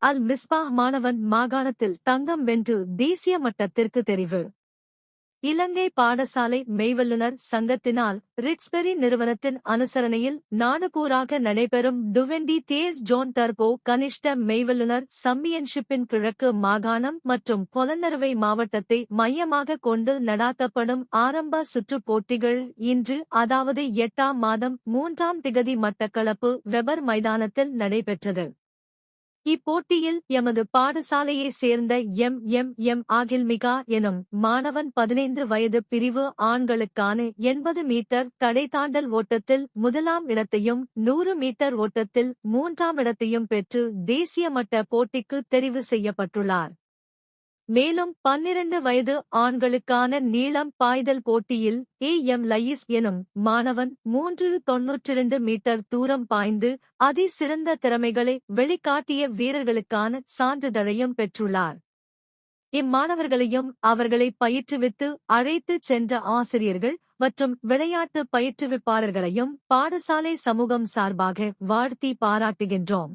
அல் மிஸ்பாஹ் மாணவன் மாகாணத்தில் தங்கம் வென்று தேசிய மட்டத்திற்கு தெரிவு. இலங்கை பாடசாலை மெய்வல்லுநர் சங்கத்தினால் ரிட்ஸ்பெரி நிறுவனத்தின் அனுசரணையில் நாடுபூராக நடைபெறும் டுவெண்டி தேர்ட் ஜோன் டர்போ கனிஷ்ட மெய்வல்லுநர் சம்பியன்ஷிப்பின் கிழக்கு மாகாணம் மற்றும் பொலன்னறுவை மாவட்டத்தை மையமாக கொண்டு நடாத்தப்படும் ஆரம்ப சுற்றுப் போட்டிகள் இன்று அதாவது 8ஆம் மாதம் 3ஆம் திகதி மட்டக்களப்பு வெபர் மைதானத்தில் நடைபெற்றது. இப்போட்டியில் எமது பாடசாலையைச் சேர்ந்த எம். ஆகில்மிகா எனும் மாணவன் 15 வயது பிரிவு ஆண்களுக்கான 80 மீட்டர் தடை தாண்டல் ஓட்டத்தில் முதலாம் இடத்தையும் 100 மீட்டர் ஓட்டத்தில் 3ஆம் இடத்தையும் பெற்று தேசிய மட்ட போட்டிக்கு தெரிவு செய்யப்பட்டுள்ளார். மேலும் 12 வயது ஆண்களுக்கான நீளம் பாய்தல் போட்டியில் எம். லயீஸ் எனும் மாணவன் 392 மீட்டர் தூரம் பாய்ந்து சிறந்த திறமைகளை வெளிக்காட்டிய வீரர்களுக்கான சான்றிதழையும் பெற்றுள்ளார். இம்மாணவர்களையும் அவர்களை பயிற்றுவித்து அழைத்துச் சென்ற ஆசிரியர்கள் மற்றும் விளையாட்டு பயிற்றுவிப்பாளர்களையும் பாடசாலை சமூகம் சார்பாக வாழ்த்தி பாராட்டுகின்றோம்.